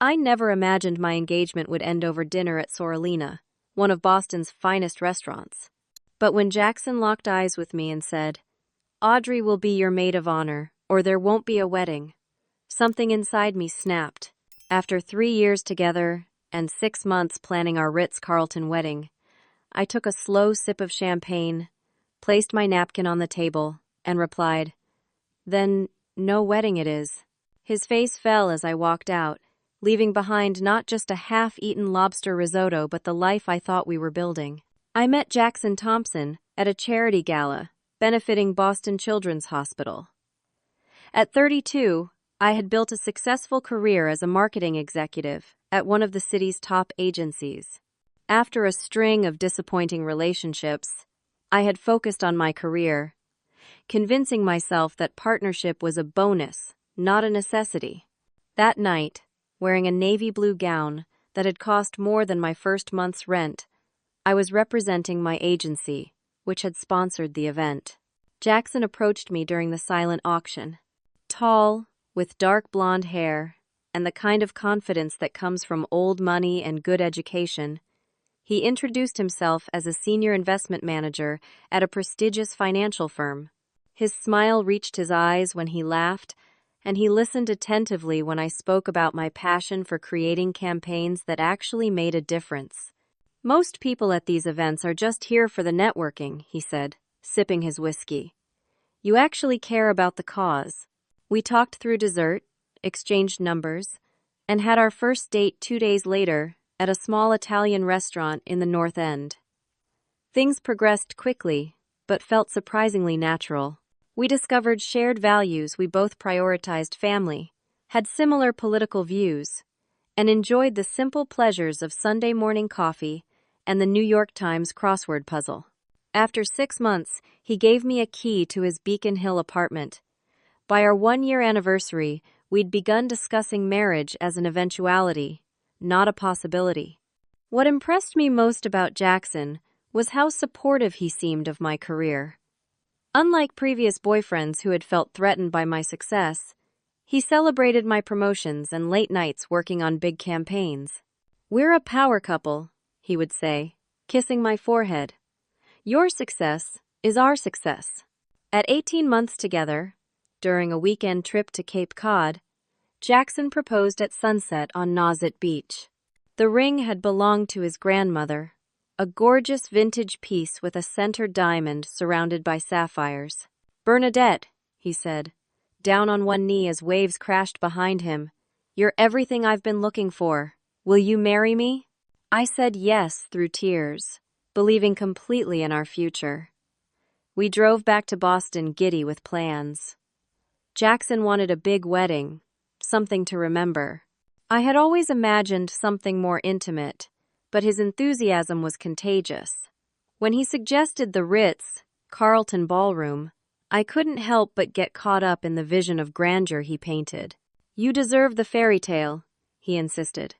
I never imagined my engagement would end over dinner at Sorolina, one of Boston's finest restaurants. But when Jackson locked eyes with me and said, "Audrey will be your maid of honor, or there won't be a wedding," something inside me snapped. After 3 years together and 6 months planning our Ritz-Carlton wedding, I took a slow sip of champagne, placed my napkin on the table, and replied, "Then no wedding it is." His face fell as I walked out, leaving behind not just a half-eaten lobster risotto but the life I thought we were building. I met Jackson Thompson at a charity gala benefiting Boston Children's Hospital. At 32, I had built a successful career as a marketing executive at one of the city's top agencies. After a string of disappointing relationships, I had focused on my career, convincing myself that partnership was a bonus, not a necessity. That night, wearing a navy blue gown that had cost more than my first month's rent, I was representing my agency, which had sponsored the event. Jackson approached me during the silent auction. Tall, with dark blonde hair, and the kind of confidence that comes from old money and good education, he introduced himself as a senior investment manager at a prestigious financial firm. His smile reached his eyes when he laughed, and he listened attentively when I spoke about my passion for creating campaigns that actually made a difference. "Most people at these events are just here for the networking," he said, sipping his whiskey. "You actually care about the cause." We talked through dessert, exchanged numbers, and had our first date 2 days later at a small Italian restaurant in the North End. Things progressed quickly, but felt surprisingly natural. We discovered shared values. We both prioritized family, had similar political views, and enjoyed the simple pleasures of Sunday morning coffee and the New York Times crossword puzzle. After 6 months, he gave me a key to his Beacon Hill apartment. By our 1-year anniversary, we'd begun discussing marriage as an eventuality, not a possibility. What impressed me most about Jackson was how supportive he seemed of my career. Unlike previous boyfriends who had felt threatened by my success, he celebrated my promotions and late nights working on big campaigns. "We're a power couple," he would say, kissing my forehead. "Your success is our success." At 18 months together, during a weekend trip to Cape Cod, Jackson proposed at sunset on Nauset Beach. The ring had belonged to his grandmother, a gorgeous vintage piece with a center diamond surrounded by sapphires. "Bernadette," he said, down on one knee as waves crashed behind him, "you're everything I've been looking for. Will you marry me?" I said yes through tears, believing completely in our future. We drove back to Boston giddy with plans. Jackson wanted a big wedding, something to remember. I had always imagined something more intimate, but his enthusiasm was contagious. When he suggested the Ritz-Carlton ballroom, I couldn't help but get caught up in the vision of grandeur he painted. "You deserve the fairy tale," he insisted.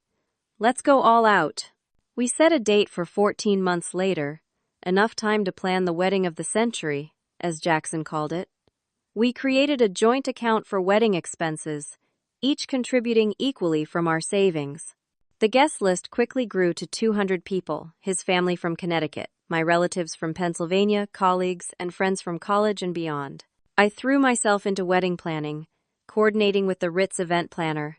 "Let's go all out." We set a date for 14 months later, enough time to plan the wedding of the century, as Jackson called it. We created a joint account for wedding expenses, each contributing equally from our savings. The guest list quickly grew to 200 people, his family from Connecticut, my relatives from Pennsylvania, colleagues, and friends from college and beyond. I threw myself into wedding planning, coordinating with the Ritz event planner,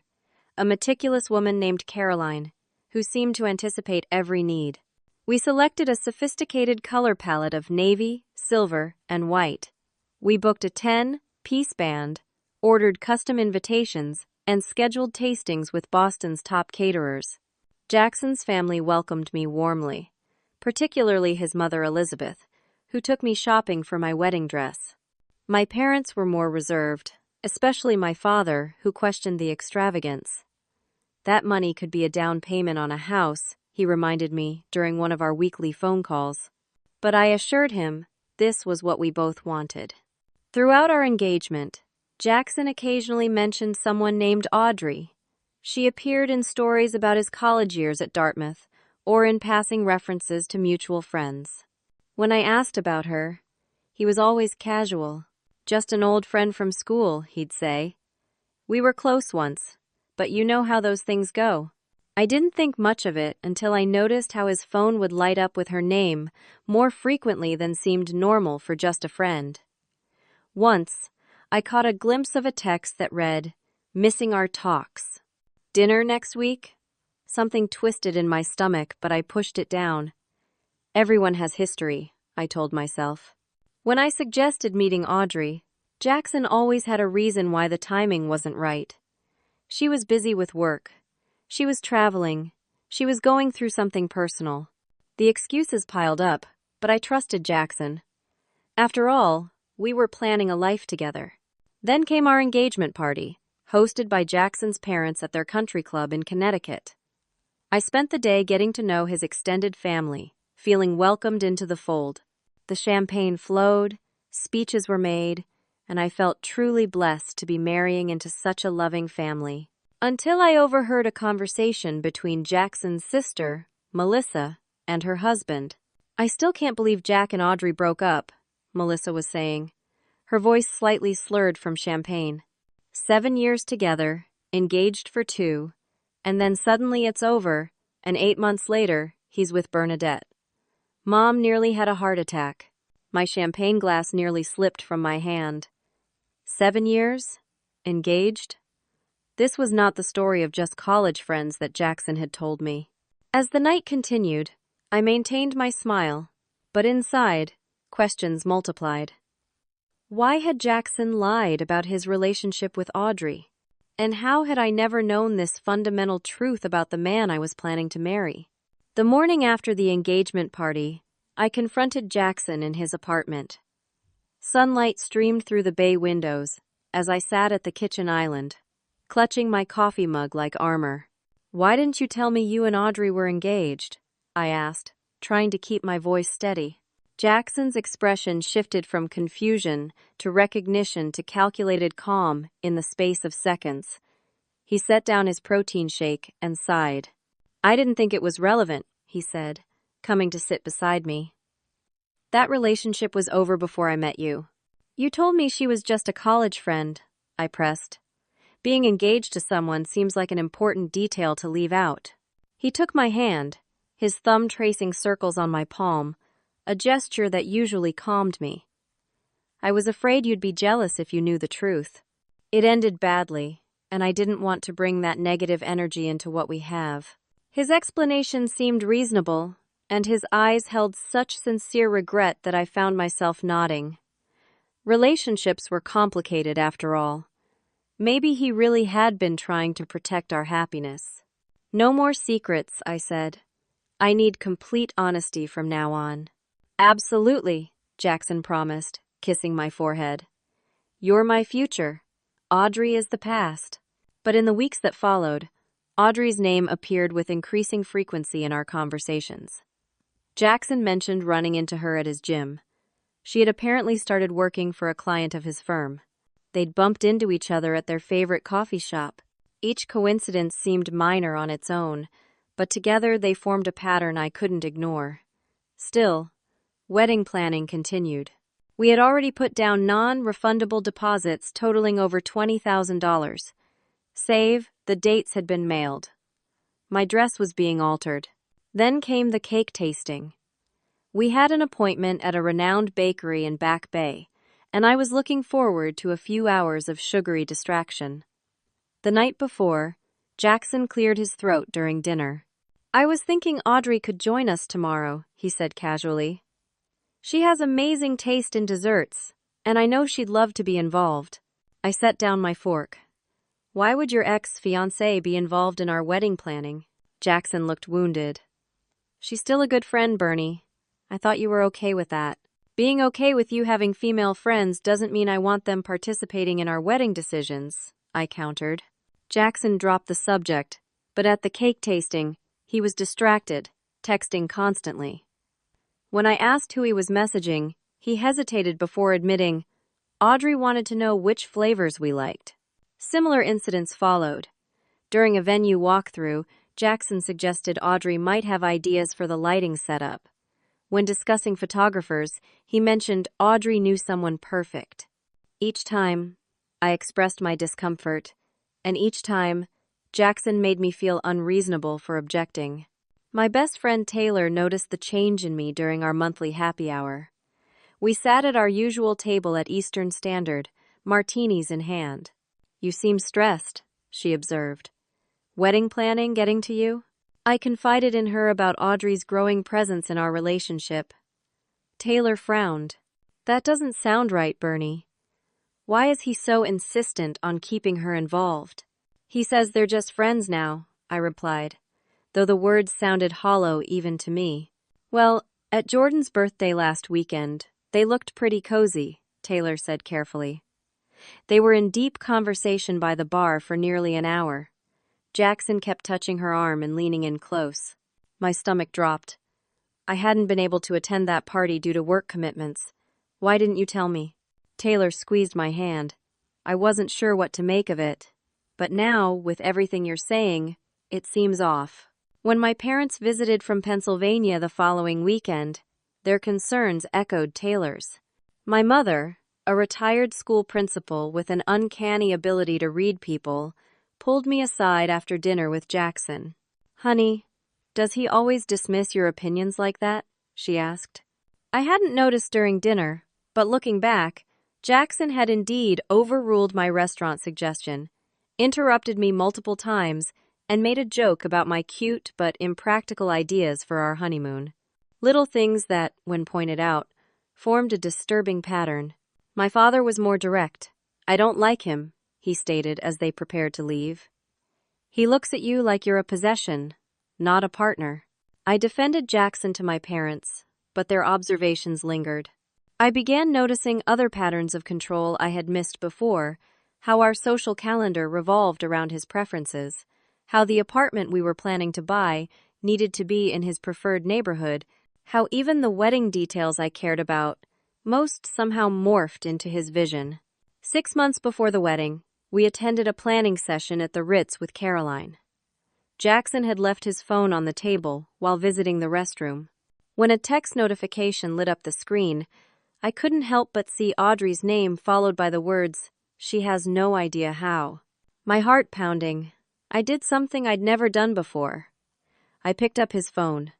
a meticulous woman named Caroline, who seemed to anticipate every need. We selected a sophisticated color palette of navy, silver, and white. We booked a 10-piece band, ordered custom invitations, and scheduled tastings with Boston's top caterers. Jackson's family welcomed me warmly, particularly his mother Elizabeth, who took me shopping for my wedding dress. My parents were more reserved, especially my father, who questioned the extravagance. "That money could be a down payment on a house," he reminded me during one of our weekly phone calls. But I assured him this was what we both wanted. Throughout our engagement, Jackson occasionally mentioned someone named Audrey. She appeared in stories about his college years at Dartmouth or in passing references to mutual friends. When I asked about her, he was always casual. "Just an old friend from school," he'd say. "We were close once, but you know how those things go. I didn't think much of it until I noticed how his phone would light up with her name more frequently than seemed normal for just a friend. Once, I caught a glimpse of a text that read, "Missing our talks. Dinner next week?" Something twisted in my stomach, but I pushed it down. Everyone has history, I told myself. When I suggested meeting Audrey, Jackson always had a reason why the timing wasn't right. She was busy with work. She was traveling. She was going through something personal. The excuses piled up, but I trusted Jackson. After all, we were planning a life together. Then came our engagement party, hosted by Jackson's parents at their country club in Connecticut. I spent the day getting to know his extended family, feeling welcomed into the fold. The champagne flowed, speeches were made, and I felt truly blessed to be marrying into such a loving family. Until I overheard a conversation between Jackson's sister, Melissa, and her husband. "I still can't believe Jack and Audrey broke up," Melissa was saying, her voice slightly slurred from champagne. 7 years together, engaged for 2, and then suddenly it's over, and 8 months later, he's with Bernadette. Mom nearly had a heart attack. My champagne glass nearly slipped from my hand. 7 years? Engaged? This was not the story of just college friends that Jackson had told me. As the night continued, I maintained my smile, but inside, questions multiplied. Why had Jackson lied about his relationship with Audrey? And how had I never known this fundamental truth about the man I was planning to marry? The morning after the engagement party, I confronted Jackson in his apartment. Sunlight streamed through the bay windows as I sat at the kitchen island, clutching my coffee mug like armor. "Why didn't you tell me you and Audrey were engaged?" I asked, trying to keep my voice steady. Jackson's expression shifted from confusion to recognition to calculated calm in the space of seconds. He set down his protein shake and sighed. "I didn't think it was relevant," he said, coming to sit beside me. "That relationship was over before I met you." "You told me she was just a college friend," I pressed. "Being engaged to someone seems like an important detail to leave out." He took my hand, his thumb tracing circles on my palm, a gesture that usually calmed me. "I was afraid you'd be jealous if you knew the truth. It ended badly, and I didn't want to bring that negative energy into what we have." His explanation seemed reasonable, and his eyes held such sincere regret that I found myself nodding. Relationships were complicated after all. Maybe he really had been trying to protect our happiness. "No more secrets," I said. "I need complete honesty from now on." "Absolutely," Jackson promised, kissing my forehead. "You're my future. Audrey is the past." But in the weeks that followed, Audrey's name appeared with increasing frequency in our conversations. Jackson mentioned running into her at his gym. She had apparently started working for a client of his firm. They'd bumped into each other at their favorite coffee shop. Each coincidence seemed minor on its own, but together they formed a pattern I couldn't ignore. Still, wedding planning continued. We had already put down non-refundable deposits totaling over $20,000. Save, the dates had been mailed. My dress was being altered. Then came the cake tasting. We had an appointment at a renowned bakery in Back Bay, and I was looking forward to a few hours of sugary distraction. The night before, Jackson cleared his throat during dinner. "I was thinking Audrey could join us tomorrow," he said casually. "She has amazing taste in desserts, and I know she'd love to be involved." I set down my fork. "Why would your ex-fiancé be involved in our wedding planning?" Jackson looked wounded. "She's still a good friend, Bernie. I thought you were okay with that." "Being okay with you having female friends doesn't mean I want them participating in our wedding decisions," I countered. Jackson dropped the subject, but at the cake tasting, he was distracted, texting constantly. When I asked who he was messaging, he hesitated before admitting, "Audrey wanted to know which flavors we liked." Similar incidents followed. During a venue walkthrough, Jackson suggested Audrey might have ideas for the lighting setup. When discussing photographers, he mentioned Audrey knew someone perfect. Each time, I expressed my discomfort, and each time, Jackson made me feel unreasonable for objecting. My best friend Taylor noticed the change in me during our monthly happy hour. We sat at our usual table at Eastern Standard, martinis in hand. "You seem stressed," she observed. "Wedding planning getting to you?" I confided in her about Audrey's growing presence in our relationship. Taylor frowned. "That doesn't sound right, Bernie. Why is he so insistent on keeping her involved?" "He says they're just friends now," I replied, though the words sounded hollow even to me. "Well, at Jordan's birthday last weekend, they looked pretty cozy," Taylor said carefully. They were in deep conversation by the bar for nearly an hour. Jackson kept touching her arm and leaning in close. My stomach dropped. "I hadn't been able to attend that party due to work commitments. Why didn't you tell me?" Taylor squeezed my hand. "I wasn't sure what to make of it. But now, with everything you're saying, it seems off." When my parents visited from Pennsylvania the following weekend, their concerns echoed Taylor's. My mother, a retired school principal with an uncanny ability to read people, pulled me aside after dinner with Jackson. "Honey, does he always dismiss your opinions like that?" she asked. I hadn't noticed during dinner, but looking back, Jackson had indeed overruled my restaurant suggestion, interrupted me multiple times, and made a joke about my cute but impractical ideas for our honeymoon. Little things that, when pointed out, formed a disturbing pattern. My father was more direct. "I don't like him," he stated as they prepared to leave. "He looks at you like you're a possession, not a partner." I defended Jackson to my parents, but their observations lingered. I began noticing other patterns of control I had missed before, how our social calendar revolved around his preferences, how the apartment we were planning to buy needed to be in his preferred neighborhood, how even the wedding details I cared about most somehow morphed into his vision. 6 months before the wedding, we attended a planning session at the Ritz with Caroline. Jackson had left his phone on the table while visiting the restroom. When a text notification lit up the screen, I couldn't help but see Audrey's name followed by the words, "She has no idea how." My heart pounding, I did something I'd never done before. I picked up his phone.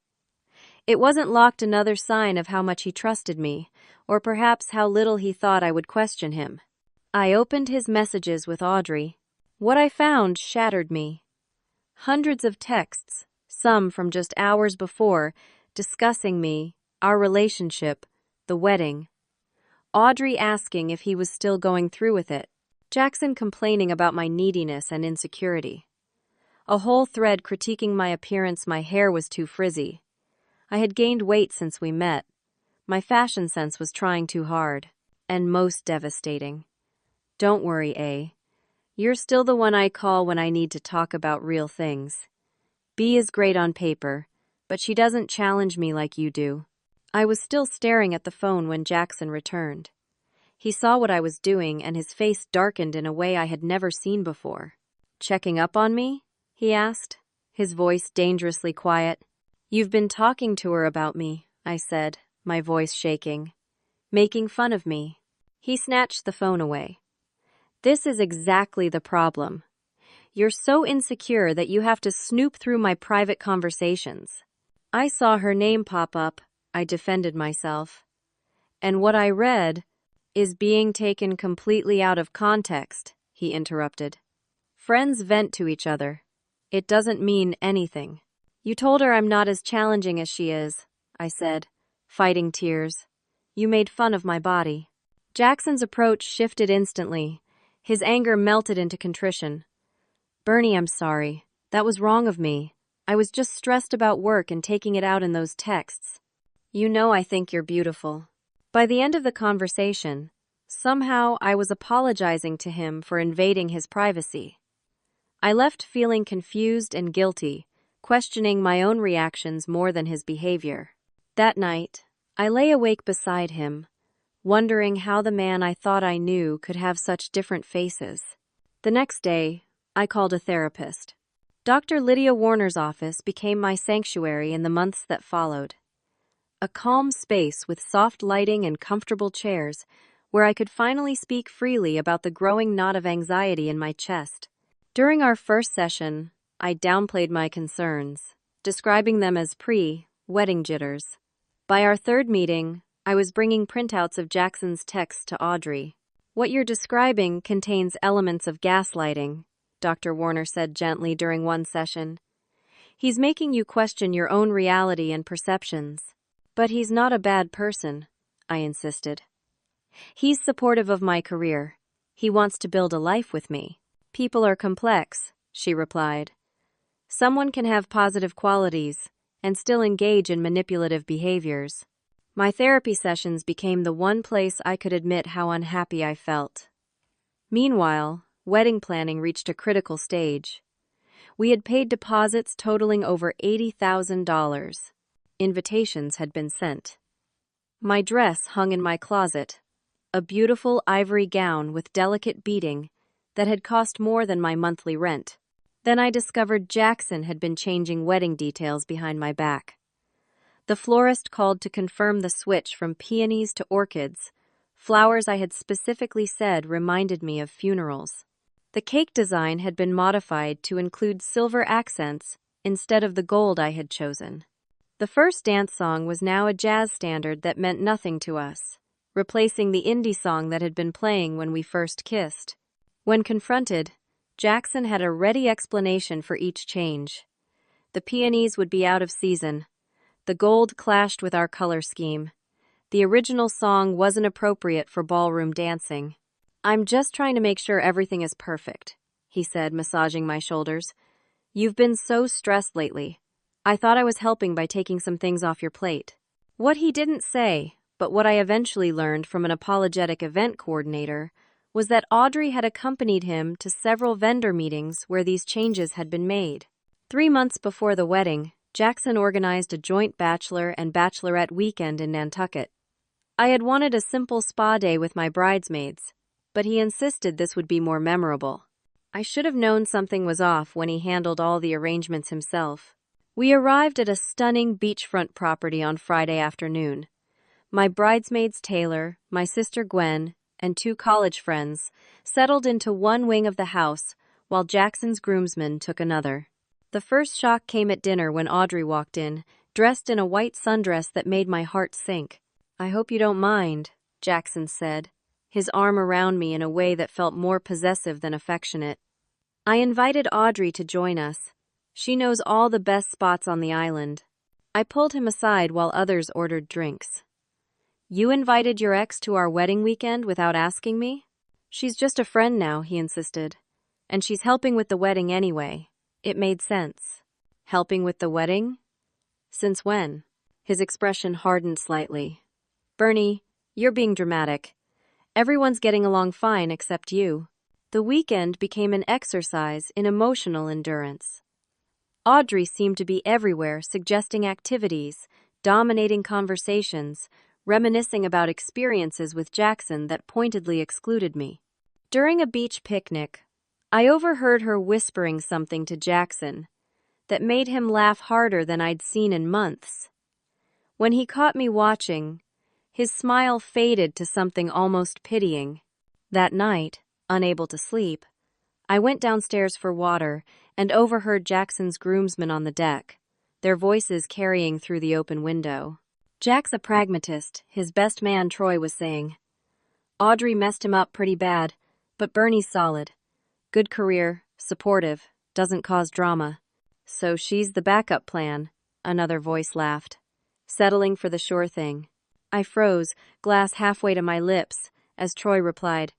It wasn't locked, another sign of how much he trusted me, or perhaps how little he thought I would question him. I opened his messages with Audrey. What I found shattered me. Hundreds of texts, some from just hours before, discussing me, our relationship, the wedding. Audrey asking if he was still going through with it. Jackson complaining about my neediness and insecurity. A whole thread critiquing my appearance. My hair was too frizzy. I had gained weight since we met. My fashion sense was trying too hard. And most devastating. "Don't worry, A. You're still the one I call when I need to talk about real things. B is great on paper, but she doesn't challenge me like you do." I was still staring at the phone when Jackson returned. He saw what I was doing and his face darkened in a way I had never seen before. "Checking up on me?" he asked, his voice dangerously quiet. "You've been talking to her about me," I said, my voice shaking. "Making fun of me." He snatched the phone away. "This is exactly the problem. You're so insecure that you have to snoop through my private conversations." I saw her name pop up. I defended myself. "And what I read is being taken completely out of context," he interrupted. "Friends vent to each other. It doesn't mean anything." "You told her I'm not as challenging as she is," I said, fighting tears. "You made fun of my body." Jackson's approach shifted instantly. His anger melted into contrition. "Bernie, I'm sorry. That was wrong of me. I was just stressed about work and taking it out in those texts. You know I think you're beautiful." By the end of the conversation, somehow I was apologizing to him for invading his privacy. I left feeling confused and guilty, questioning my own reactions more than his behavior. That night, I lay awake beside him, wondering how the man I thought I knew could have such different faces. The next day, I called a therapist. Dr. Lydia Warner's office became my sanctuary in the months that followed. A calm space with soft lighting and comfortable chairs, where I could finally speak freely about the growing knot of anxiety in my chest. During our first session, I downplayed my concerns, describing them as pre-wedding jitters. By our third meeting, I was bringing printouts of Jackson's texts to Audrey. "What you're describing contains elements of gaslighting," Dr. Warner said gently during one session. "He's making you question your own reality and perceptions." "But he's not a bad person," I insisted. "He's supportive of my career. He wants to build a life with me." "People are complex," she replied. "Someone can have positive qualities and still engage in manipulative behaviors." My therapy sessions became the one place I could admit how unhappy I felt. Meanwhile, wedding planning reached a critical stage. We had paid deposits totaling over $80,000. Invitations had been sent. My dress hung in my closet, a beautiful ivory gown with delicate beading that had cost more than my monthly rent. Then I discovered Jackson had been changing wedding details behind my back. The florist called to confirm the switch from peonies to orchids, flowers I had specifically said reminded me of funerals. The cake design had been modified to include silver accents instead of the gold I had chosen. The first dance song was now a jazz standard that meant nothing to us, replacing the indie song that had been playing when we first kissed. When confronted, Jackson had a ready explanation for each change. The peonies would be out of season. The gold clashed with our color scheme. The original song wasn't appropriate for ballroom dancing. "I'm just trying to make sure everything is perfect," he said, massaging my shoulders. "You've been so stressed lately. I thought I was helping by taking some things off your plate." What he didn't say, but what I eventually learned from an apologetic event coordinator, was that Audrey had accompanied him to several vendor meetings where these changes had been made. 3 months before the wedding, Jackson organized a joint bachelor and bachelorette weekend in Nantucket. I had wanted a simple spa day with my bridesmaids, but he insisted this would be more memorable. I should have known something was off when he handled all the arrangements himself. We arrived at a stunning beachfront property on Friday afternoon. My bridesmaids Taylor, my sister Gwen, and 2 college friends settled into one wing of the house, while Jackson's groomsmen took another. The first shock came at dinner when Audrey walked in, dressed in a white sundress that made my heart sink. "I hope you don't mind," Jackson said, his arm around me in a way that felt more possessive than affectionate. I invited Audrey to join us. She knows all the best spots on the island. I pulled him aside while others ordered drinks. "You invited your ex to our wedding weekend without asking me?" "She's just a friend now," he insisted. "And she's helping with the wedding anyway." It made sense. Helping with the wedding? Since when? His expression hardened slightly. "Bernie, you're being dramatic. Everyone's getting along fine except you." The weekend became an exercise in emotional endurance. Audrey seemed to be everywhere, suggesting activities, dominating conversations, reminiscing about experiences with Jackson that pointedly excluded me. During a beach picnic, I overheard her whispering something to Jackson that made him laugh harder than I'd seen in months. When he caught me watching, his smile faded to something almost pitying. That night, unable to sleep, I went downstairs for water and overheard Jackson's groomsmen on the deck, their voices carrying through the open window. "Jack's a pragmatist," his best man Troy was saying. "Audrey messed him up pretty bad, but Bernie's solid. Good career, supportive, doesn't cause drama." "So she's the backup plan," another voice laughed. "Settling for the sure thing." I froze, glass halfway to my lips, as Troy replied,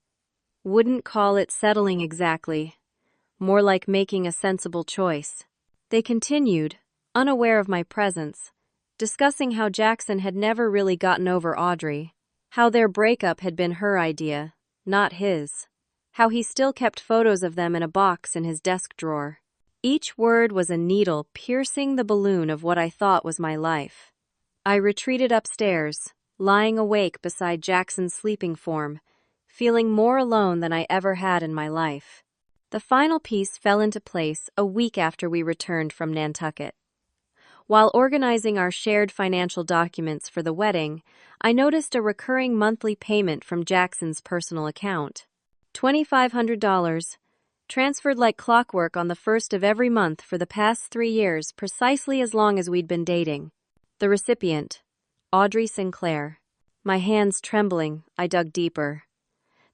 "Wouldn't call it settling exactly. More like making a sensible choice." They continued, unaware of my presence, discussing how Jackson had never really gotten over Audrey, how their breakup had been her idea, not his, how he still kept photos of them in a box in his desk drawer. Each word was a needle piercing the balloon of what I thought was my life. I retreated upstairs, lying awake beside Jackson's sleeping form, feeling more alone than I ever had in my life. The final piece fell into place a week after we returned from Nantucket. While organizing our shared financial documents for the wedding, I noticed a recurring monthly payment from Jackson's personal account. $2,500, Transferred like clockwork on the first of every month for the past 3 years, precisely as long as we'd been dating. The recipient, Audrey Sinclair. My hands trembling, I dug deeper.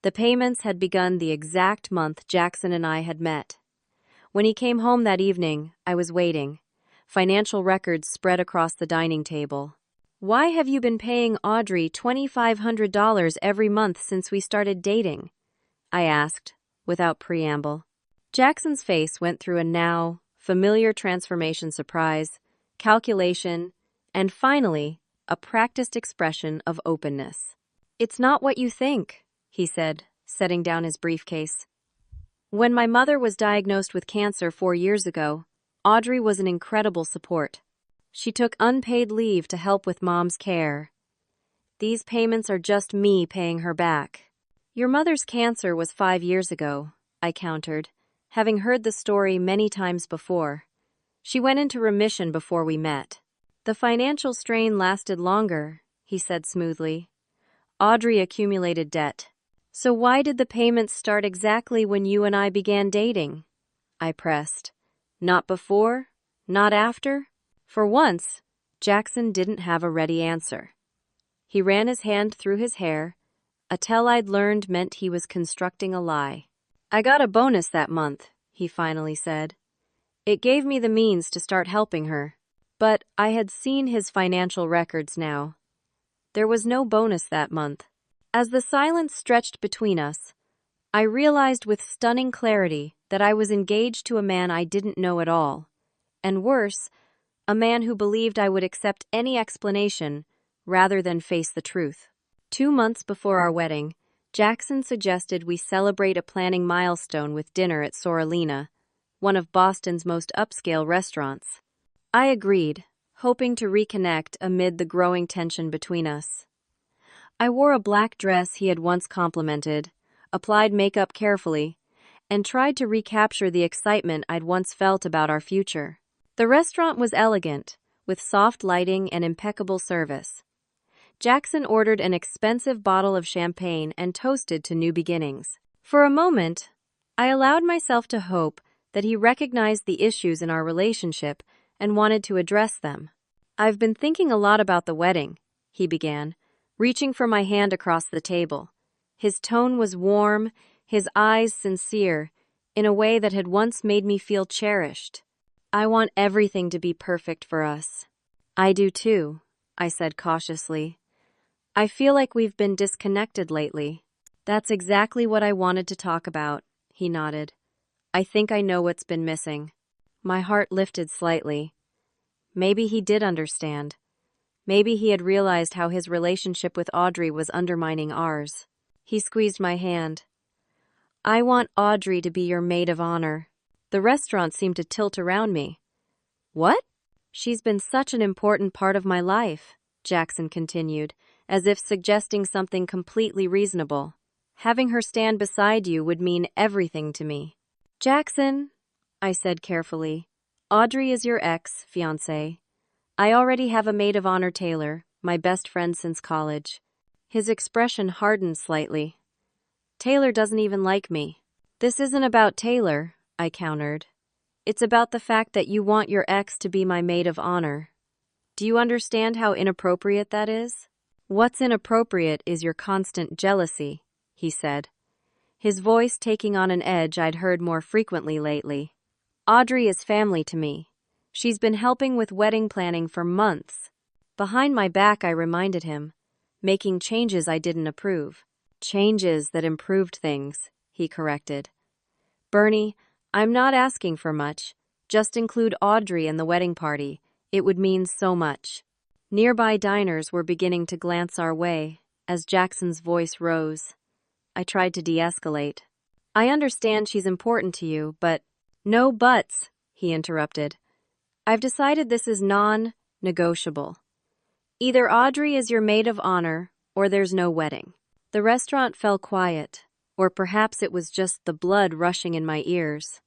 The payments had begun the exact month Jackson and I had met. When he came home that evening, I was waiting. Financial records spread across the dining table. "Why have you been paying Audrey $2,500 every month since we started dating?" I asked, without preamble. Jackson's face went through a now familiar transformation: surprise, calculation, and finally, a practiced expression of openness. "It's not what you think," he said, setting down his briefcase. "When my mother was diagnosed with cancer 4 years ago, Audrey was an incredible support. She took unpaid leave to help with Mom's care. These payments are just me paying her back." "Your mother's cancer was 5 years ago," I countered, having heard the story many times before. "She went into remission before we met." "The financial strain lasted longer," he said smoothly. "Audrey accumulated debt." "So why did the payments start exactly when you and I began dating?" I pressed. "Not before? Not after?" For once, Jackson didn't have a ready answer. He ran his hand through his hair, a tell I'd learned meant he was constructing a lie. "I got a bonus that month," he finally said. "It gave me the means to start helping her." But I had seen his financial records now. There was no bonus that month. As the silence stretched between us, I realized with stunning clarity that I was engaged to a man I didn't know at all. And worse, a man who believed I would accept any explanation rather than face the truth. 2 months before our wedding, Jackson suggested we celebrate a planning milestone with dinner at Soralina, one of Boston's most upscale restaurants. I agreed, hoping to reconnect amid the growing tension between us. I wore a black dress he had once complimented, applied makeup carefully, and tried to recapture the excitement I'd once felt about our future. The restaurant was elegant, with soft lighting and impeccable service. Jackson ordered an expensive bottle of champagne and toasted to new beginnings. For a moment, I allowed myself to hope that he recognized the issues in our relationship and wanted to address them. "I've been thinking a lot about the wedding," he began, reaching for my hand across the table. His tone was warm, his eyes sincere, in a way that had once made me feel cherished. "I want everything to be perfect for us." "I do too," I said cautiously. "I feel like we've been disconnected lately." "That's exactly what I wanted to talk about," he nodded. "I think I know what's been missing." My heart lifted slightly. Maybe he did understand. Maybe he had realized how his relationship with Audrey was undermining ours. He squeezed my hand. "I want Audrey to be your maid of honor." The restaurant seemed to tilt around me. "What?" "She's been such an important part of my life," Jackson continued, as if suggesting something completely reasonable. "Having her stand beside you would mean everything to me." "Jackson," I said carefully, "Audrey is your ex-fiancé. I already have a maid of honor, Taylor, my best friend since college." His expression hardened slightly. "Taylor doesn't even like me." "This isn't about Taylor," I countered. "It's about the fact that you want your ex to be my maid of honor. Do you understand how inappropriate that is?" "What's inappropriate is your constant jealousy," he said, his voice taking on an edge I'd heard more frequently lately. "Audrey is family to me. She's been helping with wedding planning for months." Behind my back, I reminded him, making changes I didn't approve. "Changes that improved things," he corrected. "Bernie, I'm not asking for much. Just include Audrey in the wedding party. It would mean so much." Nearby diners were beginning to glance our way as Jackson's voice rose. I tried to de-escalate. "I understand she's important to you, but—" "No buts," he interrupted. "I've decided this is non-negotiable. Either Audrey is your maid of honor, or there's no wedding." The restaurant fell quiet, or perhaps it was just the blood rushing in my ears.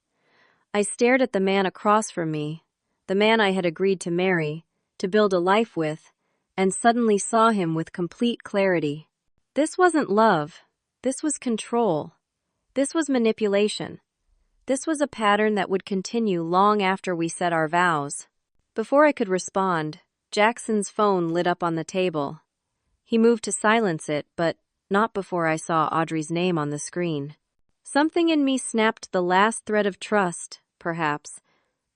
I stared at the man across from me, the man I had agreed to marry, to build a life with, and suddenly saw him with complete clarity. This wasn't love. This was control. This was manipulation. This was a pattern that would continue long after we said our vows. Before I could respond, Jackson's phone lit up on the table. He moved to silence it, but not before I saw Audrey's name on the screen. Something in me snapped the last thread of trust, perhaps,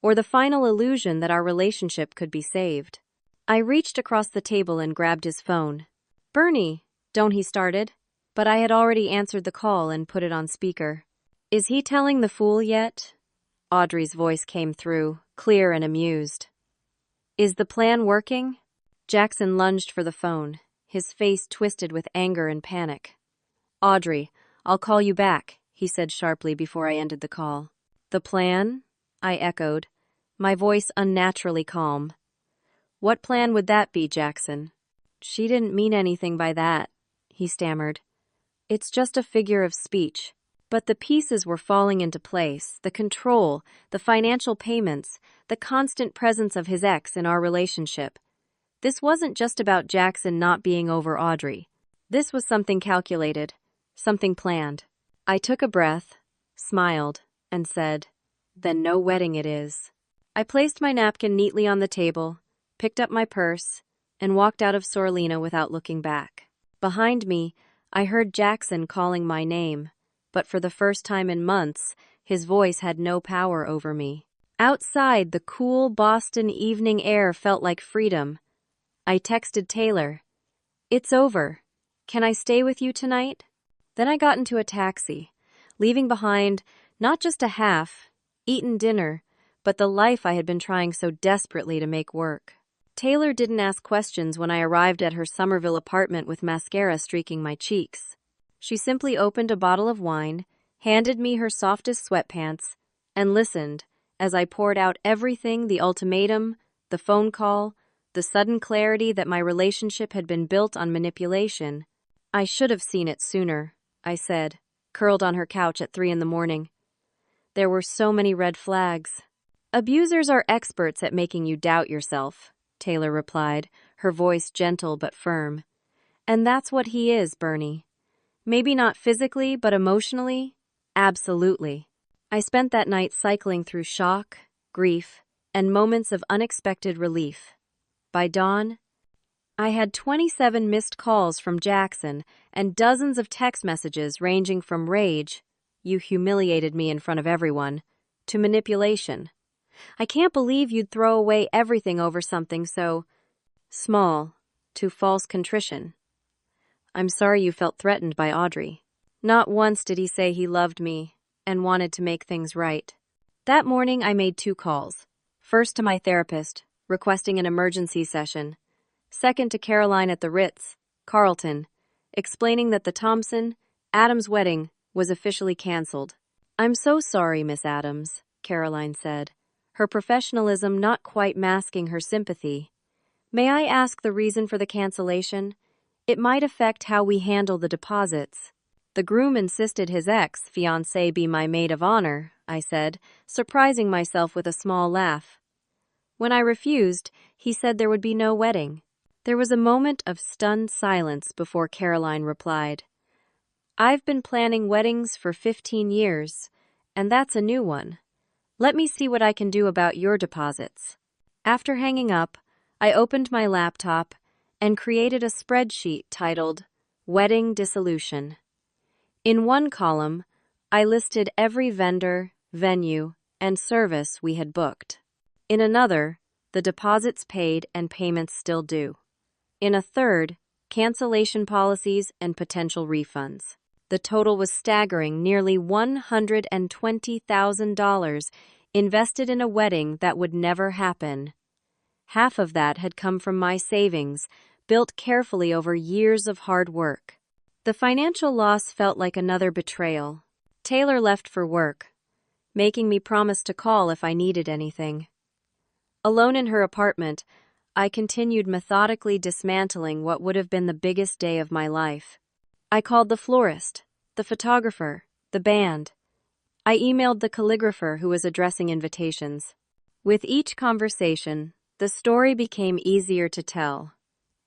or the final illusion that our relationship could be saved. I reached across the table and grabbed his phone. "Bernie, don't," he started, but I had already answered the call and put it on speaker. "Is he telling the fool yet?" Audrey's voice came through, clear and amused. "Is the plan working?" Jackson lunged for the phone, his face twisted with anger and panic. "Audrey, I'll call you back," he said sharply before I ended the call. "The plan?" I echoed, my voice unnaturally calm. "What plan would that be, Jackson?" "She didn't mean anything by that," he stammered. "It's just a figure of speech." But the pieces were falling into place, the control, the financial payments, the constant presence of his ex in our relationship. This wasn't just about Jackson not being over Audrey. This was something calculated, something planned. I took a breath, smiled, and said, "Then no wedding it is." I placed my napkin neatly on the table, picked up my purse, and walked out of Sorlina without looking back. Behind me, I heard Jackson calling my name, but for the first time in months, his voice had no power over me. Outside, the cool Boston evening air felt like freedom. I texted Taylor, "It's over. Can I stay with you tonight?" Then I got into a taxi, leaving behind not just a half-eaten dinner, but the life I had been trying so desperately to make work. Taylor didn't ask questions when I arrived at her Somerville apartment with mascara streaking my cheeks. She simply opened a bottle of wine, handed me her softest sweatpants, and listened as I poured out everything: the ultimatum, the phone call, the sudden clarity that my relationship had been built on manipulation. "I should have seen it sooner," I said, curled on her couch at 3 a.m. There were so many red flags. "Abusers are experts at making you doubt yourself," Taylor replied, her voice gentle but firm. "And that's what he is, Bernie. Maybe not physically, but emotionally? Absolutely." I spent that night cycling through shock, grief, and moments of unexpected relief. By dawn, I had 27 missed calls from Jackson and dozens of text messages ranging from rage, "You humiliated me in front of everyone," to manipulation. "I can't believe you'd throw away everything over something so small," to false contrition. "I'm sorry you felt threatened by Audrey." Not once did he say he loved me and wanted to make things right. That morning I made 2 calls. First to my therapist, requesting an emergency session. Second to Caroline at the Ritz-Carlton, explaining that the Thompson-Adams wedding was officially canceled. "I'm so sorry, Miss Adams," Caroline said, her professionalism not quite masking her sympathy. "May I ask the reason for the cancellation? It might affect how we handle the deposits." "The groom insisted his ex-fiancé be my maid of honor," I said, surprising myself with a small laugh. When I refused, he said there would be no wedding. There was a moment of stunned silence before Caroline replied, "I've been planning weddings for 15 years, and that's a new one. Let me see what I can do about your deposits." After hanging up, I opened my laptop and created a spreadsheet titled "Wedding Dissolution." In one column, I listed every vendor, venue, and service we had booked. In another, the deposits paid and payments still due. In a third, cancellation policies and potential refunds. The total was staggering: nearly $120,000 invested in a wedding that would never happen. Half of that had come from my savings, built carefully over years of hard work. The financial loss felt like another betrayal. Taylor left for work, making me promise to call if I needed anything. Alone in her apartment, I continued methodically dismantling what would have been the biggest day of my life. I called the florist, the photographer, the band. I emailed the calligrapher who was addressing invitations. With each conversation, the story became easier to tell.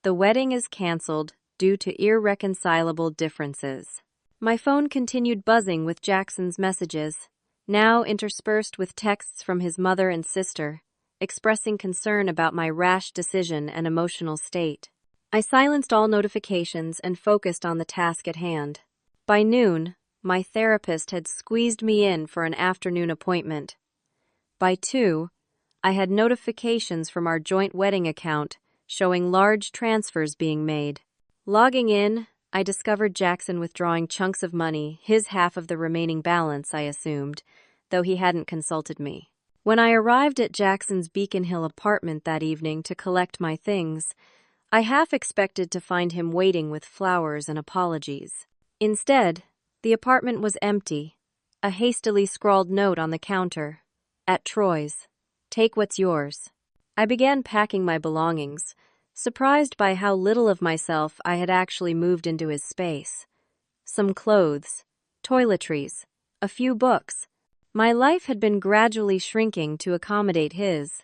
The wedding is canceled due to irreconcilable differences. My phone continued buzzing with Jackson's messages. now interspersed with texts from his mother and sister, expressing concern about my rash decision and emotional state. I silenced all notifications and focused on the task at hand. By noon, my therapist had squeezed me in for an afternoon appointment. By 2, I had notifications from our joint wedding account showing large transfers being made. Logging in, I discovered Jackson withdrawing chunks of money, his half of the remaining balance, I assumed, though he hadn't consulted me. When I arrived at Jackson's Beacon Hill apartment that evening to collect my things, I half expected to find him waiting with flowers and apologies. Instead, the apartment was empty, a hastily scrawled note on the counter. At Troy's. Take what's yours. I began packing my belongings, surprised by how little of myself I had actually moved into his space. Some clothes, toiletries, a few books. My life had been gradually shrinking to accommodate his.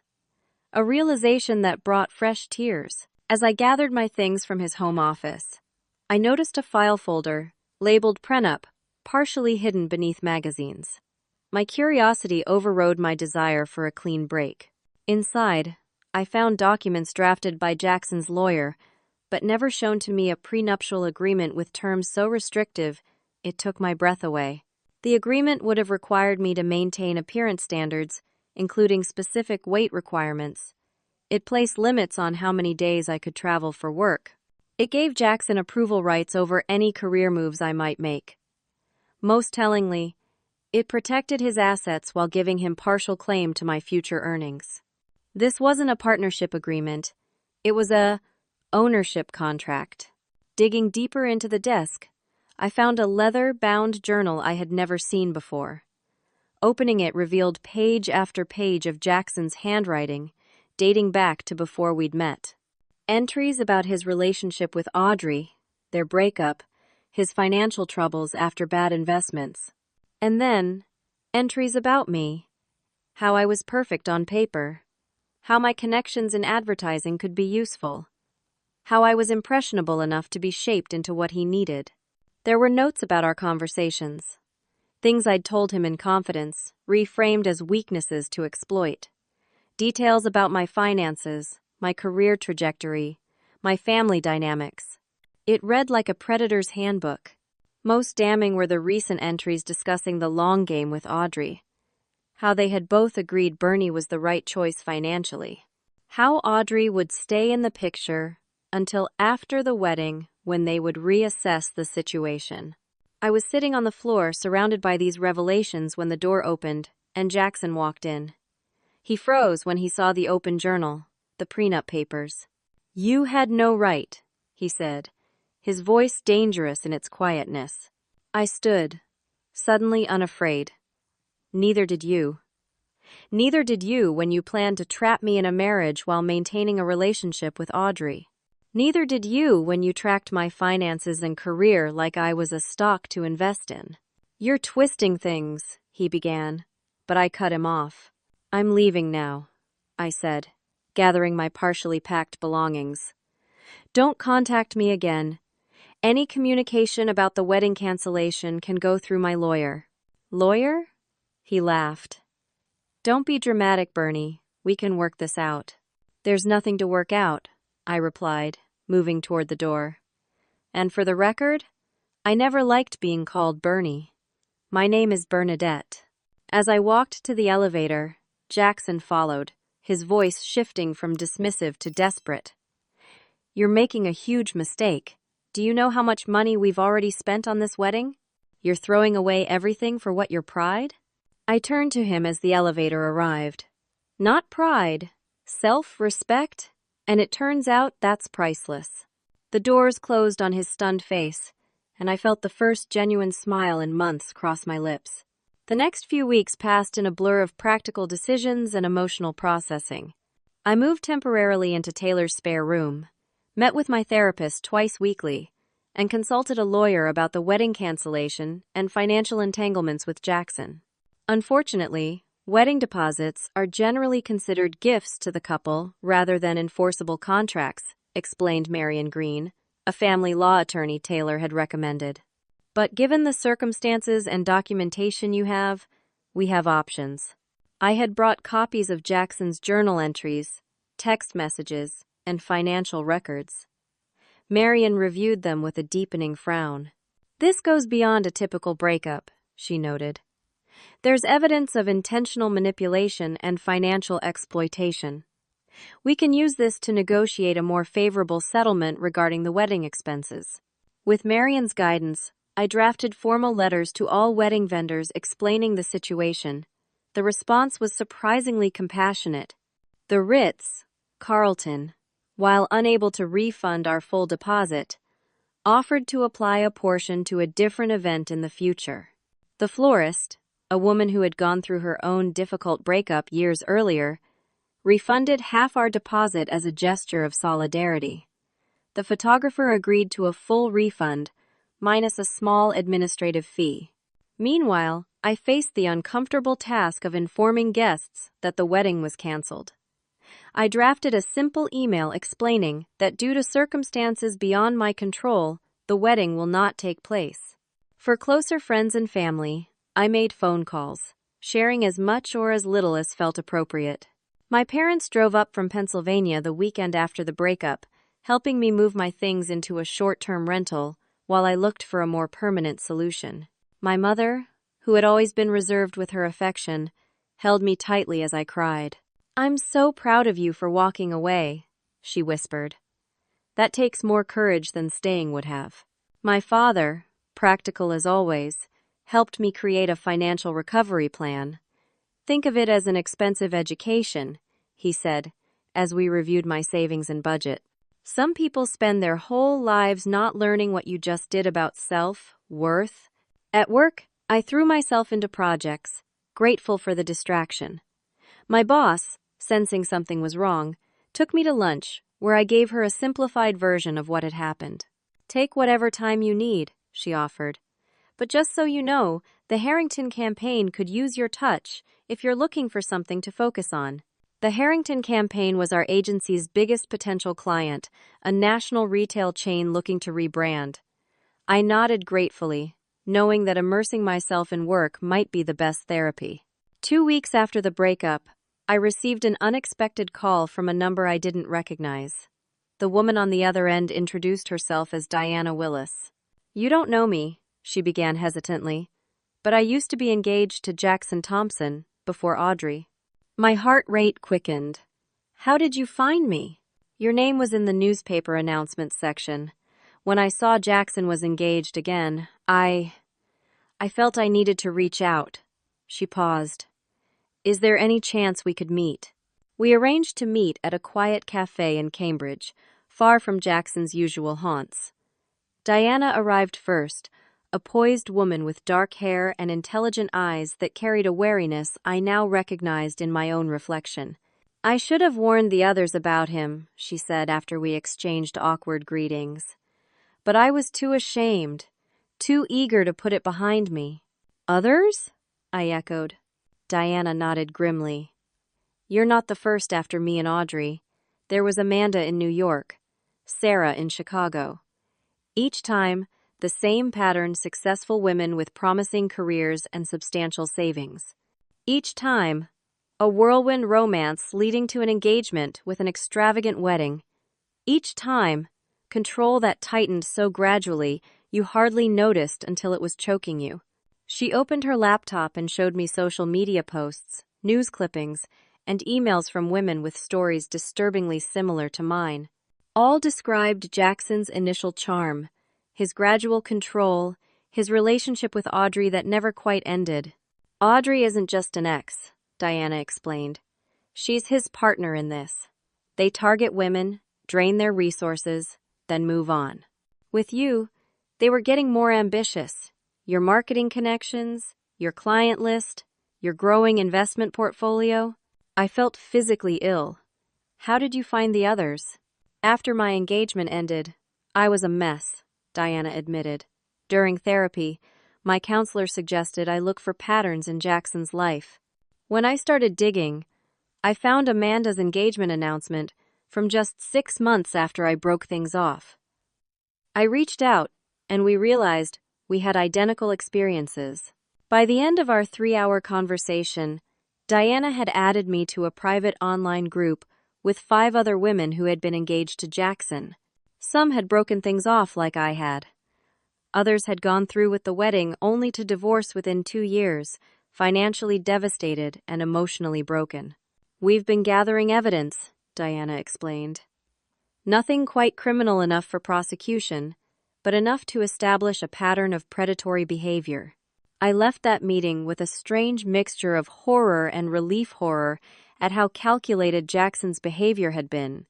A realization that brought fresh tears. As I gathered my things from his home office, I noticed a file folder, labeled Prenup, partially hidden beneath magazines. My curiosity overrode my desire for a clean break. Inside, I found documents drafted by Jackson's lawyer, but never shown to me a prenuptial agreement with terms so restrictive it took my breath away. The agreement would have required me to maintain appearance standards, including specific weight requirements. It placed limits on how many days I could travel for work. It gave Jackson approval rights over any career moves I might make. Most tellingly, it protected his assets while giving him partial claim to my future earnings. This wasn't a partnership agreement. It was a ownership contract. Digging deeper into the desk, I found a leather-bound journal I had never seen before. Opening it revealed page after page of Jackson's handwriting, dating back to before we'd met. Entries about his relationship with Audrey, their breakup, his financial troubles after bad investments. And then, entries about me, how I was perfect on paper, how my connections in advertising could be useful, how I was impressionable enough to be shaped into what he needed. There were notes about our conversations, things I'd told him in confidence, reframed as weaknesses to exploit. Details about my finances, my career trajectory, my family dynamics. It read like a predator's handbook. Most damning were the recent entries discussing the long game with Audrey. How they had both agreed Bernie was the right choice financially. How Audrey would stay in the picture until after the wedding when they would reassess the situation. I was sitting on the floor surrounded by these revelations when the door opened and Jackson walked in. He froze when he saw the open journal, the prenup papers. "You had no right," he said, his voice dangerous in its quietness. I stood, suddenly unafraid. "Neither did you. Neither did you when you planned to trap me in a marriage while maintaining a relationship with Audrey. Neither did you when you tracked my finances and career like I was a stock to invest in." "You're twisting things," he began, but I cut him off. "I'm leaving now," I said, gathering my partially packed belongings. "Don't contact me again. Any communication about the wedding cancellation can go through my lawyer." "Lawyer?" He laughed. "Don't be dramatic, Bernie. We can work this out." "There's nothing to work out," I replied, moving toward the door. "And for the record, I never liked being called Bernie. My name is Bernadette." As I walked to the elevator, Jackson followed, his voice shifting from dismissive to desperate. "You're making a huge mistake. Do you know how much money we've already spent on this wedding? You're throwing away everything for what, your pride?" I turned to him as the elevator arrived. "Not pride, self-respect, and it turns out that's priceless." The doors closed on his stunned face, and I felt the first genuine smile in months cross my lips. The next few weeks passed in a blur of practical decisions and emotional processing. I moved temporarily into Taylor's spare room, met with my therapist twice weekly, and consulted a lawyer about the wedding cancellation and financial entanglements with Jackson. Unfortunately, wedding deposits are generally considered gifts to the couple rather than enforceable contracts, explained Marion Green, a family law attorney Taylor had recommended. "But given the circumstances and documentation you have, We have options. I had brought copies of Jackson's journal entries, text messages, and financial records. Marian reviewed them with a deepening frown. This goes beyond a typical breakup, she noted. There's evidence of intentional manipulation and financial exploitation. We can use this to negotiate a more favorable settlement regarding the wedding expenses. With Marian's guidance, I drafted formal letters to all wedding vendors explaining the situation. The response was surprisingly compassionate. The Ritz-Carlton, while unable to refund our full deposit, offered to apply a portion to a different event in the future. The florist, a woman who had gone through her own difficult breakup years earlier, refunded half our deposit as a gesture of solidarity. The photographer agreed to a full refund, minus a small administrative fee. Meanwhile, I faced the uncomfortable task of informing guests that the wedding was canceled. I drafted a simple email explaining that due to circumstances beyond my control, the wedding will not take place. For closer friends and family, I made phone calls, sharing as much or as little as felt appropriate. My parents drove up from Pennsylvania the weekend after the breakup, helping me move my things into a short-term rental while I looked for a more permanent solution. My mother, who had always been reserved with her affection, held me tightly as I cried. "I'm so proud of you for walking away," she whispered. "That takes more courage than staying would have." My father, practical as always, helped me create a financial recovery plan. "Think of it as an expensive education," he said, as we reviewed my savings and budget. Some people spend their whole lives not learning what you just did about self-worth. At work, I threw myself into projects, grateful for the distraction. My boss, sensing something was wrong, took me to lunch, where I gave her a simplified version of what had happened. "Take whatever time you need," she offered. "But just so you know, the Harrington campaign could use your touch if you're looking for something to focus on." The Harrington campaign was our agency's biggest potential client, a national retail chain looking to rebrand. I nodded gratefully, knowing that immersing myself in work might be the best therapy. 2 weeks after the breakup, I received an unexpected call from a number I didn't recognize. The woman on the other end introduced herself as Diana Willis. "You don't know me," she began hesitantly, "but I used to be engaged to Jackson Thompson before Audrey." My heart rate quickened. "How did you find me?" "Your name was in the newspaper announcements section. When I saw Jackson was engaged again, I felt I needed to reach out." She paused. "Is there any chance we could meet?" We arranged to meet at a quiet cafe in Cambridge, far from Jackson's usual haunts. Diana arrived first, a poised woman with dark hair and intelligent eyes that carried a wariness I now recognized in my own reflection. "I should have warned the others about him," she said after we exchanged awkward greetings. "But I was too ashamed, too eager to put it behind me." "Others?" I echoed. Diana nodded grimly. "You're not the first after me and Audrey. There was Amanda in New York, Sarah in Chicago. Each time, the same pattern: successful women with promising careers and substantial savings. Each time, a whirlwind romance leading to an engagement with an extravagant wedding. Each time, control that tightened so gradually you hardly noticed until it was choking you." She opened her laptop and showed me social media posts, news clippings, and emails from women with stories disturbingly similar to mine. All described Jackson's initial charm, his gradual control, his relationship with Audrey that never quite ended. "Audrey isn't just an ex," Diana explained. "She's his partner in this. They target women, drain their resources, then move on. With you, they were getting more ambitious. Your marketing connections, your client list, your growing investment portfolio." I felt physically ill. "How did you find the others?" "After my engagement ended, I was a mess," Diana admitted. "During therapy, my counselor suggested I look for patterns in Jackson's life. When I started digging, I found Amanda's engagement announcement from just 6 months after I broke things off. I reached out, and we realized we had identical experiences. By the end of our 3-hour conversation, Diana had added me to a private online group with 5 other women who had been engaged to Jackson. Some had broken things off like I had. Others had gone through with the wedding only to divorce within 2 years, financially devastated and emotionally broken. "We've been gathering evidence," Diana explained. "Nothing quite criminal enough for prosecution, but enough to establish a pattern of predatory behavior." I left that meeting with a strange mixture of horror and horror at how calculated Jackson's behavior had been.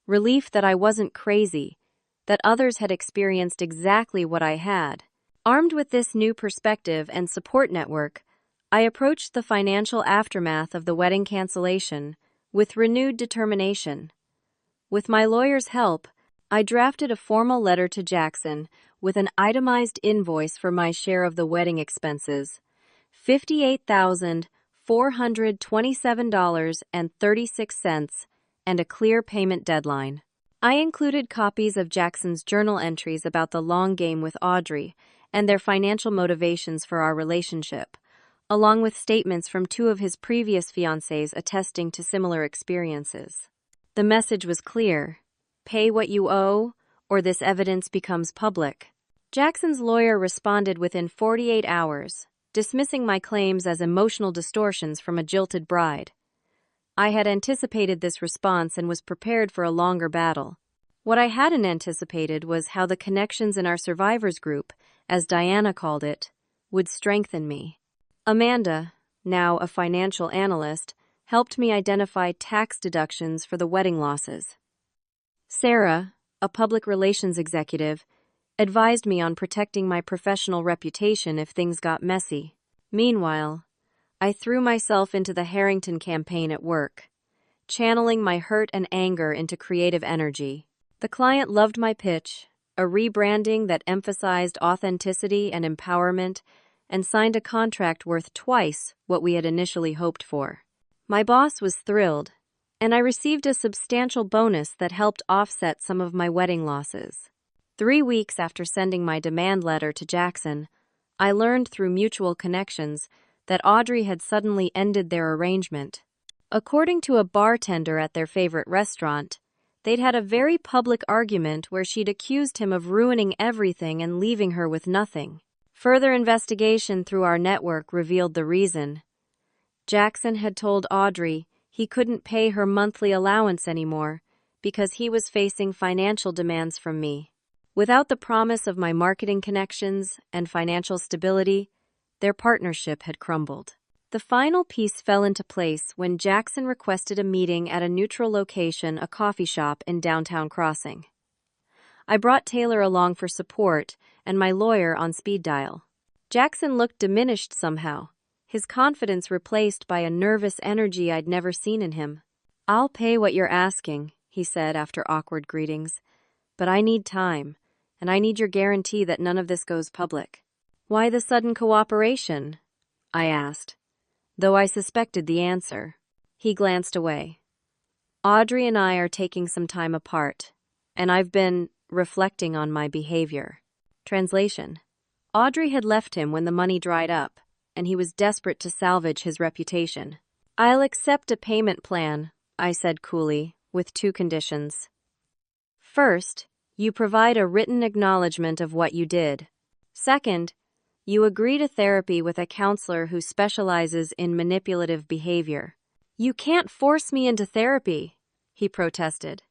Relief that I wasn't crazy, that others had experienced exactly what I had. Armed with this new perspective and support network, I approached the financial aftermath of the wedding cancellation with renewed determination. With my lawyer's help, I drafted a formal letter to Jackson with an itemized invoice for my share of the wedding expenses, $58,427.36, and a clear payment deadline. I included copies of Jackson's journal entries about the long game with Audrey and their financial motivations for our relationship, along with statements from 2 of his previous fiancés attesting to similar experiences. The message was clear: pay what you owe, or this evidence becomes public. Jackson's lawyer responded within 48 hours, dismissing my claims as emotional distortions from a jilted bride. I had anticipated this response and was prepared for a longer battle. What I hadn't anticipated was how the connections in our survivors group, as Diana called it, would strengthen me. Amanda, now a financial analyst, helped me identify tax deductions for the wedding losses. Sarah, a public relations executive, advised me on protecting my professional reputation if things got messy. Meanwhile, I threw myself into the Harrington campaign at work, channeling my hurt and anger into creative energy. The client loved my pitch, a rebranding that emphasized authenticity and empowerment, and signed a contract worth twice what we had initially hoped for. My boss was thrilled, and I received a substantial bonus that helped offset some of my wedding losses. 3 weeks after sending my demand letter to Jackson, I learned through mutual connections that Audrey had suddenly ended their arrangement. According to a bartender at their favorite restaurant, they'd had a very public argument where she'd accused him of ruining everything and leaving her with nothing. Further investigation through our network revealed the reason. Jackson had told Audrey he couldn't pay her monthly allowance anymore because he was facing financial demands from me. Without the promise of my marketing connections and financial stability, their partnership had crumbled. The final piece fell into place when Jackson requested a meeting at a neutral location, a coffee shop in downtown Crossing. I brought Taylor along for support and my lawyer on speed dial. Jackson looked diminished somehow, his confidence replaced by a nervous energy I'd never seen in him. "I'll pay what you're asking," he said after awkward greetings, "but I need time, and I need your guarantee that none of this goes public." "Why the sudden cooperation?" I asked, though I suspected the answer. He glanced away. "Audrey and I are taking some time apart, and I've been reflecting on my behavior." Translation: Audrey had left him when the money dried up, and he was desperate to salvage his reputation. "I'll accept a payment plan," I said coolly, with 2 conditions. First, you provide a written acknowledgement of what you did. Second, you agree to therapy with a counselor who specializes in manipulative behavior. "You can't force me into therapy," he protested.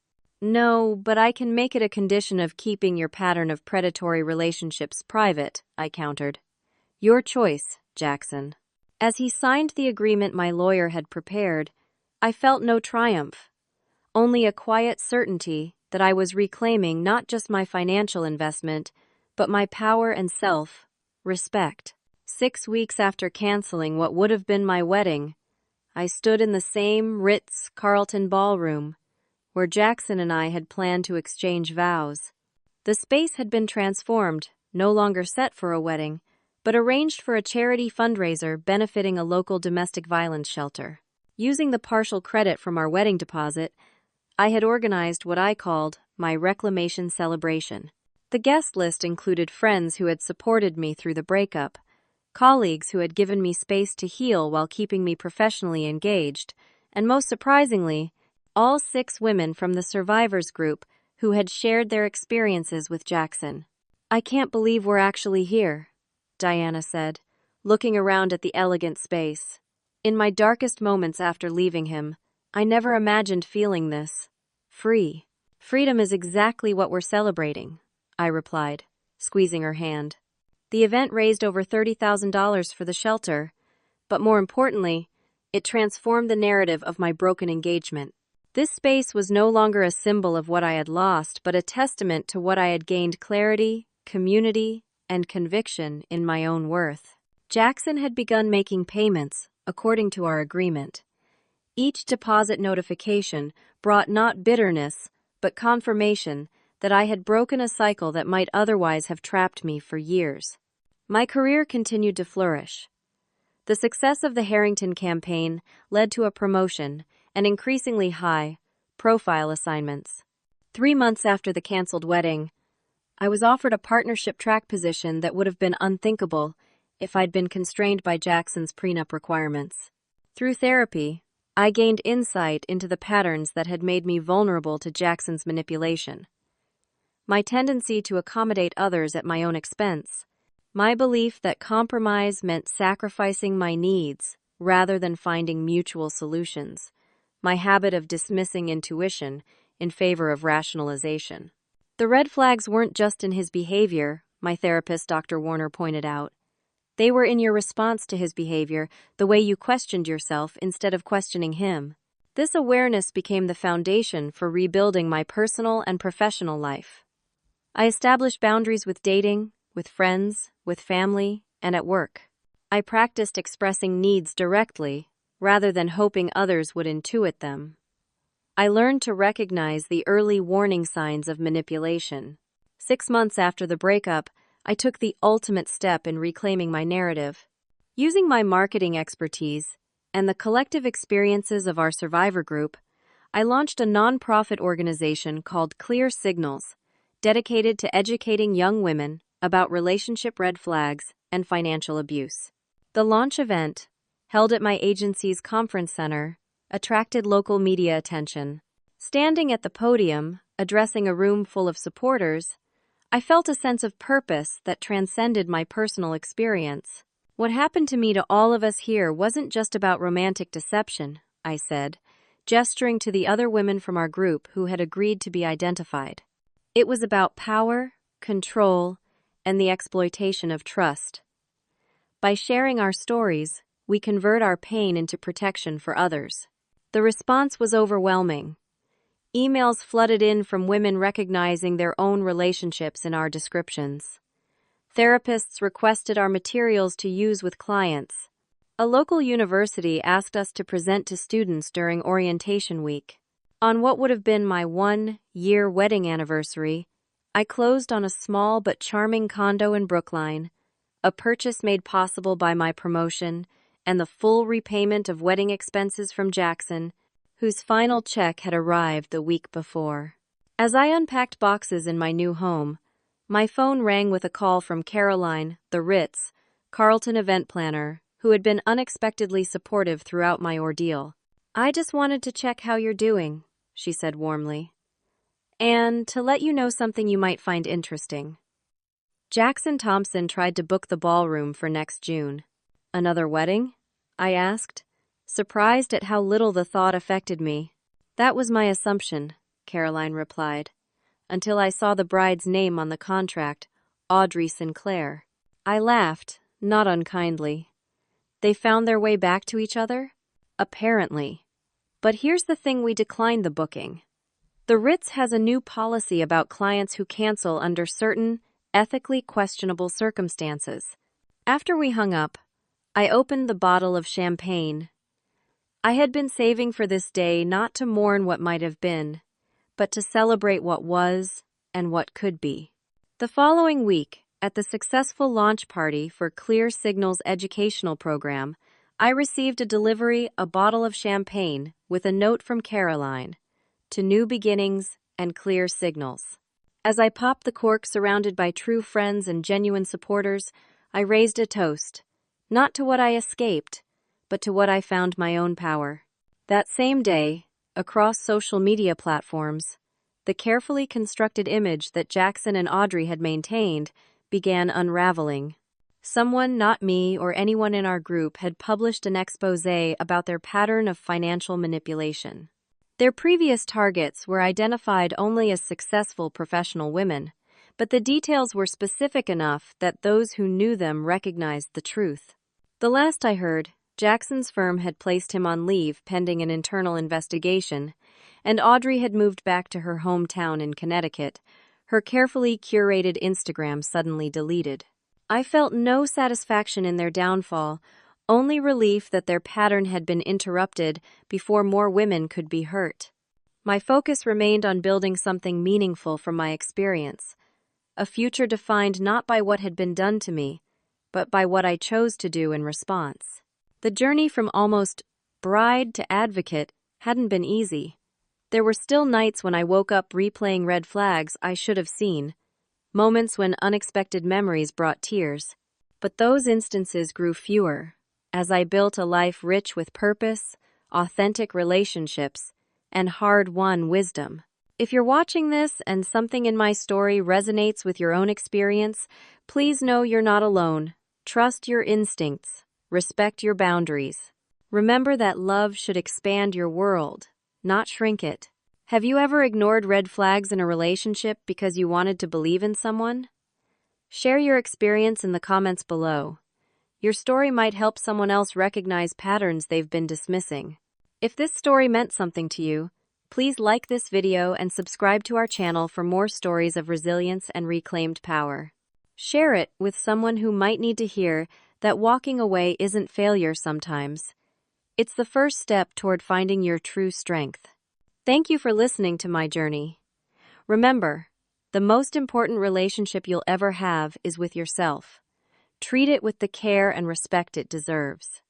"No, but I can make it a condition of keeping your pattern of predatory relationships private," I countered. "Your choice, Jackson." As he signed the agreement my lawyer had prepared, I felt no triumph, only a quiet certainty that I was reclaiming not just my financial investment, but my power and self-respect. 6 weeks after canceling what would have been my wedding, I stood in the same Ritz-Carlton ballroom where Jackson and I had planned to exchange vows. The space had been transformed, no longer set for a wedding, but arranged for a charity fundraiser benefiting a local domestic violence shelter. Using the partial credit from our wedding deposit, I had organized what I called my reclamation celebration. The guest list included friends who had supported me through the breakup, colleagues who had given me space to heal while keeping me professionally engaged, and most surprisingly, all 6 women from the survivors group who had shared their experiences with Jackson. "I can't believe we're actually here," Diana said, looking around at the elegant space. "In my darkest moments after leaving him, I never imagined feeling this. Free. Freedom is exactly what we're celebrating," I replied, squeezing her hand. The event raised over $30,000 for the shelter, but more importantly, it transformed the narrative of my broken engagement. This space was no longer a symbol of what I had lost, but a testament to what I had gained: clarity, community, and conviction in my own worth. Jackson had begun making payments, according to our agreement. Each deposit notification brought not bitterness, but confirmation that I had broken a cycle that might otherwise have trapped me for years. My career continued to flourish. The success of the Harrington campaign led to a promotion and increasingly high-profile assignments. 3 months after the canceled wedding, I was offered a partnership track position that would have been unthinkable if I'd been constrained by Jackson's prenup requirements. Through therapy, I gained insight into the patterns that had made me vulnerable to Jackson's manipulation. My tendency to accommodate others at my own expense, my belief that compromise meant sacrificing my needs rather than finding mutual solutions, my habit of dismissing intuition in favor of rationalization. The red flags weren't just in his behavior, my therapist Dr. Warner pointed out. They were in your response to his behavior, the way you questioned yourself instead of questioning him. This awareness became the foundation for rebuilding my personal and professional life. I established boundaries with dating, with friends, with family, and at work. I practiced expressing needs directly, rather than hoping others would intuit them. I learned to recognize the early warning signs of manipulation. 6 months after the breakup, I took the ultimate step in reclaiming my narrative. Using my marketing expertise and the collective experiences of our survivor group, I launched a nonprofit organization called Clear Signals, dedicated to educating young women about relationship red flags and financial abuse. The launch event, held at my agency's conference center, attracted local media attention. Standing at the podium, addressing a room full of supporters, I felt a sense of purpose that transcended my personal experience. "What happened to me to all of us here wasn't just about romantic deception," I said, gesturing to the other women from our group who had agreed to be identified. "It was about power, control, and the exploitation of trust. By sharing our stories, we convert our pain into protection for others." The response was overwhelming. Emails flooded in from women recognizing their own relationships in our descriptions. Therapists requested our materials to use with clients. A local university asked us to present to students during orientation week. On what would have been my 1-year wedding anniversary, I closed on a small but charming condo in Brookline, a purchase made possible by my promotion and the full repayment of wedding expenses from Jackson, whose final check had arrived the week before. As I unpacked boxes in my new home, my phone rang with a call from Caroline, the Ritz-Carlton event planner, who had been unexpectedly supportive throughout my ordeal. "I just wanted to check how you're doing," she said warmly, "and to let you know something you might find interesting." Jackson Thompson tried to book the ballroom for next June. "Another wedding?" I asked, surprised at how little the thought affected me. "That was my assumption," Caroline replied, "until I saw the bride's name on the contract, Audrey Sinclair." I laughed, not unkindly. They found their way back to each other? Apparently. But here's the thing: we declined the booking. The Ritz has a new policy about clients who cancel under certain, ethically questionable circumstances. After we hung up, I opened the bottle of champagne. I had been saving for this day not to mourn what might have been, but to celebrate what was and what could be. The following week, at the successful launch party for Clear Signals' educational program, I received a bottle of champagne with a note from Caroline, "To new beginnings and clear signals." As I popped the cork surrounded by true friends and genuine supporters, I raised a toast, Not to what I escaped, but to what I found my own power. That same day, across social media platforms, the carefully constructed image that Jackson and Audrey had maintained began unraveling. Someone, not me or anyone in our group, had published an exposé about their pattern of financial manipulation. Their previous targets were identified only as successful professional women, but the details were specific enough that those who knew them recognized the truth. The last I heard, Jackson's firm had placed him on leave pending an internal investigation, and Audrey had moved back to her hometown in Connecticut, her carefully curated Instagram suddenly deleted. I felt no satisfaction in their downfall, only relief that their pattern had been interrupted before more women could be hurt. My focus remained on building something meaningful from my experience, a future defined not by what had been done to me, but by what I chose to do in response. The journey from almost bride to advocate hadn't been easy. There were still nights when I woke up replaying red flags I should have seen, moments when unexpected memories brought tears. But those instances grew fewer, as I built a life rich with purpose, authentic relationships, and hard-won wisdom. If you're watching this and something in my story resonates with your own experience, please know you're not alone. Trust your instincts. Respect your boundaries. Remember that love should expand your world, not shrink it. Have you ever ignored red flags in a relationship because you wanted to believe in someone? Share your experience in the comments below. Your story might help someone else recognize patterns they've been dismissing. If this story meant something to you, please like this video and subscribe to our channel for more stories of resilience and reclaimed power. Share it with someone who might need to hear that walking away isn't failure sometimes. It's the first step toward finding your true strength. Thank you for listening to my journey. Remember, the most important relationship you'll ever have is with yourself. Treat it with the care and respect it deserves.